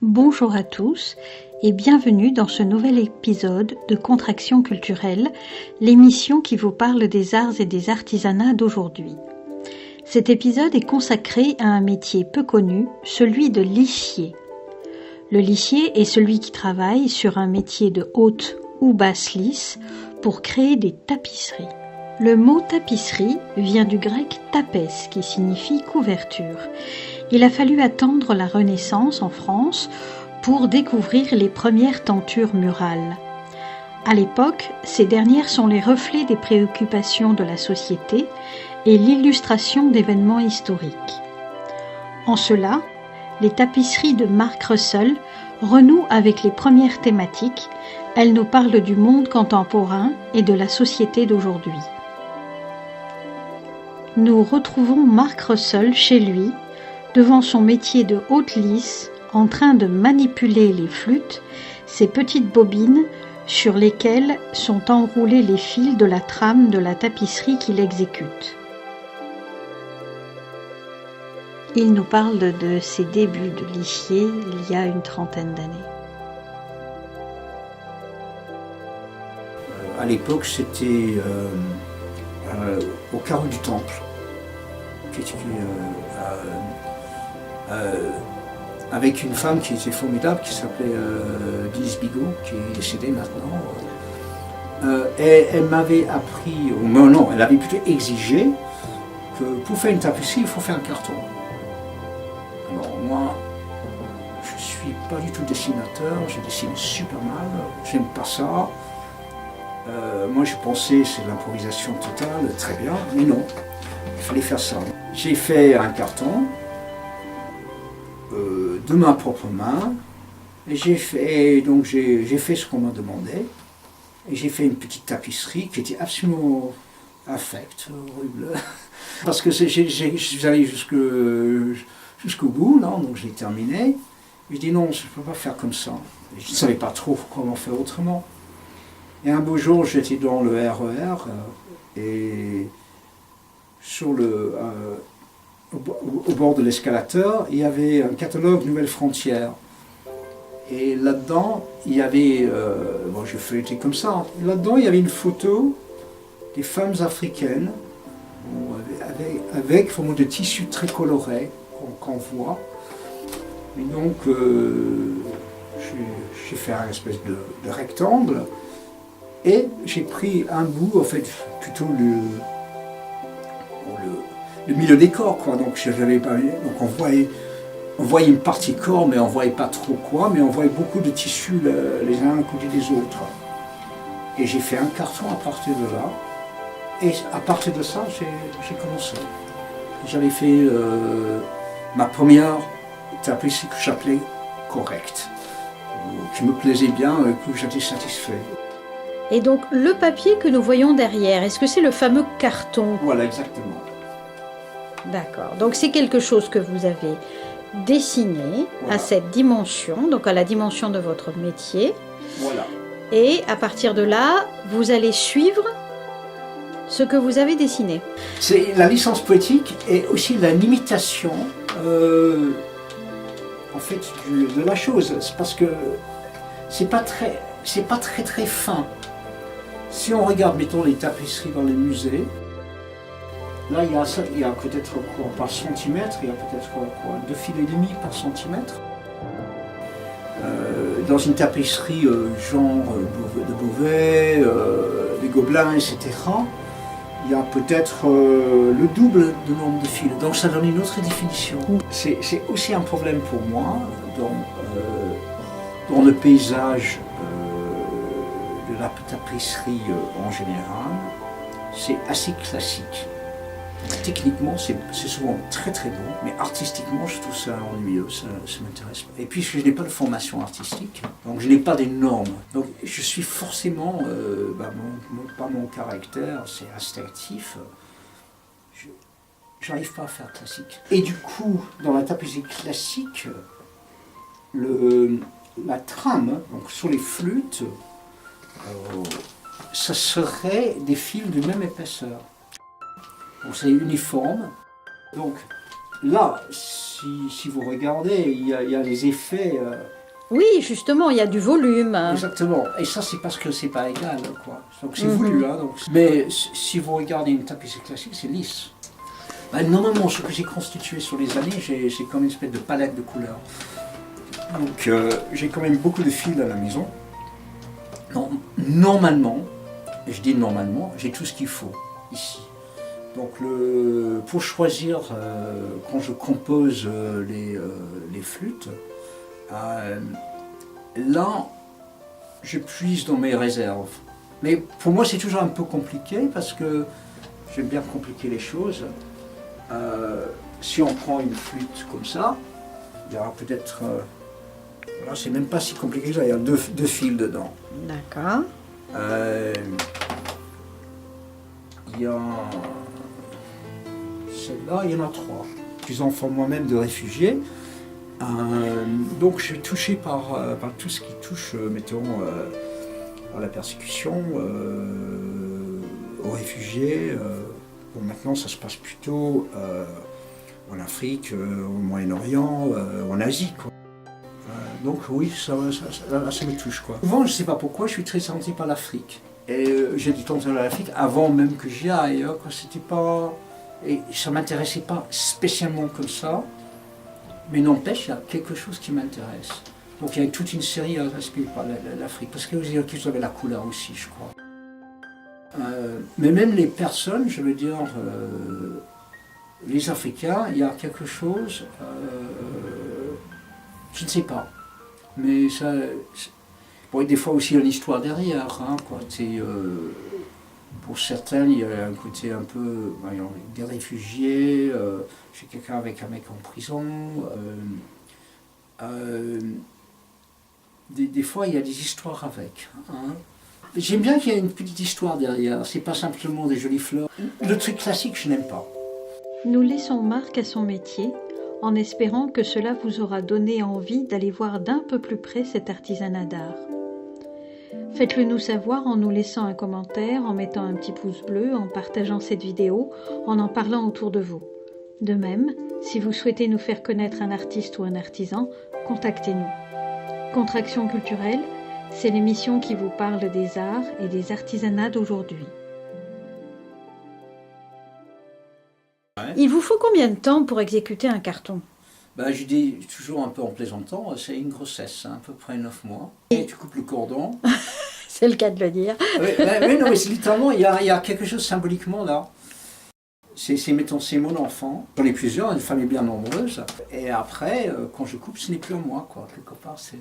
Bonjour à tous et bienvenue dans ce nouvel épisode de Contraction culturelle, l'émission qui vous parle des arts et des artisanats d'aujourd'hui. Cet épisode est consacré à un métier peu connu, celui de lissier. Le lissier est celui qui travaille sur un métier de haute ou basse lisse pour créer des tapisseries. Le mot tapisserie vient du grec tapes qui signifie couverture. Il a fallu attendre la Renaissance en France pour découvrir les premières tentures murales. À l'époque, ces dernières sont les reflets des préoccupations de la société et l'illustration d'événements historiques. En cela, les tapisseries de Mark Russell renouent avec les premières thématiques. Elles nous parlent du monde contemporain et de la société d'aujourd'hui. Nous retrouvons Mark Russell chez lui, devant son métier de haute lisse, en train de manipuler les flûtes, ces petites bobines sur lesquelles sont enroulés les fils de la trame de la tapisserie qu'il exécute. Il nous parle de ses débuts de lissier il y a une trentaine d'années. À l'époque, c'était au carreau du Temple, avec une femme qui était formidable, qui s'appelait Lise Bigot, qui est décédée maintenant. Elle m'avait appris, non, elle avait plutôt exigé que pour faire une tapisserie, il faut faire un carton. Alors moi, je ne suis pas du tout dessinateur, je dessine super mal, j'aime pas ça. Moi je pensais c'est l'improvisation totale, très bien, mais non, il fallait faire ça. J'ai fait un carton de ma propre main, et j'ai fait ce qu'on m'a demandé, et j'ai fait une petite tapisserie qui était absolument infecte, horrible, parce que je suis allé jusqu'au bout, là, donc je l'ai terminé, et je dis non, je ne peux pas faire comme ça, et je ne savais pas trop comment faire autrement. Et un beau jour, j'étais dans le RER et au bord de l'escalateur, il y avait un catalogue Nouvelles Frontières. Et là-dedans, il y avait, je feuilletais comme ça, là-dedans il y avait une photo des femmes africaines avec forme de tissu très coloré qu'on voit. Et donc, j'ai fait un espèce de rectangle. Et j'ai pris un bout, en fait, plutôt le milieu des corps, quoi. Donc on voyait une partie corps, mais on voyait pas trop quoi, mais on voyait beaucoup de tissus les uns à côté des autres. Et j'ai fait un carton à partir de là. Et à partir de ça, j'ai commencé. J'avais fait ma première tapisserie que j'appelais correcte, qui me plaisait bien et que j'étais satisfait. Et donc le papier que nous voyons derrière, est-ce que c'est le fameux carton ? Voilà, exactement. D'accord, donc c'est quelque chose que vous avez dessiné à cette dimension, donc à la dimension de votre métier. Voilà. Et à partir de là, vous allez suivre ce que vous avez dessiné. C'est la licence poétique et aussi la limitation en fait de la chose. C'est parce que c'est pas très fin. Si on regarde, mettons, les tapisseries dans les musées, là il y a peut-être quoi par centimètre, il y a peut-être quoi, 2,5 fils par centimètre. Dans une tapisserie genre de Beauvais, des Gobelins, etc., il y a peut-être le double de nombre de fils. Donc ça donne une autre définition. C'est aussi un problème pour moi dans le paysage de la tapisserie en général, c'est assez classique. Techniquement, c'est souvent très très beau, mais artistiquement, je trouve ça ennuyeux, ça m'intéresse pas. Et puis, je n'ai pas de formation artistique, donc je n'ai pas des normes. Donc, je suis forcément, par mon caractère, c'est instinctif, j'arrive pas à faire classique. Et du coup, dans la tapisserie classique, la trame, donc sur les flûtes, ça serait des fils de même épaisseur. Donc c'est uniforme. Donc là, si vous regardez, il y a les effets. Oui, justement, il y a du volume. Exactement. Et ça, c'est parce que c'est pas égal, quoi. Donc c'est voulu, hein. Donc, mais si vous regardez une tapisserie classique, c'est lisse. Ben, normalement, ce que j'ai constitué sur les années, j'ai comme une espèce de palette de couleurs. Donc j'ai quand même beaucoup de fils à la maison. Non, normalement, et je dis normalement, j'ai tout ce qu'il faut ici. Donc pour choisir, quand je compose les flûtes, là, je puise dans mes réserves. Mais pour moi, c'est toujours un peu compliqué parce que j'aime bien compliquer les choses. Si on prend une flûte comme ça, il y aura peut-être... Là, c'est même pas si compliqué que ça, il y a deux fils dedans. D'accord. Il y a... Celle-là, il y en a 3. Je suis enfant moi-même de réfugié. Donc je suis touché par tout ce qui touche, mettons, à la persécution, aux réfugiés. Bon, maintenant, ça se passe plutôt en Afrique, au Moyen-Orient, en Asie, quoi. Donc oui, ça me touche, quoi. Souvent, je ne sais pas pourquoi, je suis très sensible par l'Afrique. Et j'ai du temps dans l'Afrique avant même que j'y aille. Hein, c'était pas... Et ça ne m'intéressait pas spécialement comme ça. Mais n'empêche, il y a quelque chose qui m'intéresse. Donc il y a toute une série inspirée par l'Afrique. Parce que vous avez la couleur aussi, je crois. Mais même les personnes, je veux dire, les Africains, il y a quelque chose, je ne sais pas. Mais ça, bon, des fois aussi il y a l'histoire derrière. Hein, quoi. Pour certains, il y a un côté un peu, des réfugiés, j'ai quelqu'un avec un mec en prison. Des fois, il y a des histoires avec. Hein. J'aime bien qu'il y ait une petite histoire derrière, c'est pas simplement des jolies fleurs. Le truc classique, je n'aime pas. Nous laissons Marc à son métier, en espérant que cela vous aura donné envie d'aller voir d'un peu plus près cet artisanat d'art. Faites-le nous savoir en nous laissant un commentaire, en mettant un petit pouce bleu, en partageant cette vidéo, en parlant autour de vous. De même, si vous souhaitez nous faire connaître un artiste ou un artisan, contactez-nous. Contraction culturelle, c'est l'émission qui vous parle des arts et des artisanats d'aujourd'hui. Ouais. Il vous faut combien de temps pour exécuter un carton ? Je dis toujours un peu en plaisantant, c'est une grossesse, hein, à peu près 9 mois. Et tu coupes le cordon. C'est le cas de le dire. Oui, non, mais littéralement, il y a quelque chose symboliquement là. Mettons, c'est mon enfant. J'en ai plusieurs, une famille bien nombreuse. Et après, quand je coupe, ce n'est plus à moi, quoi. Quelque part, c'est...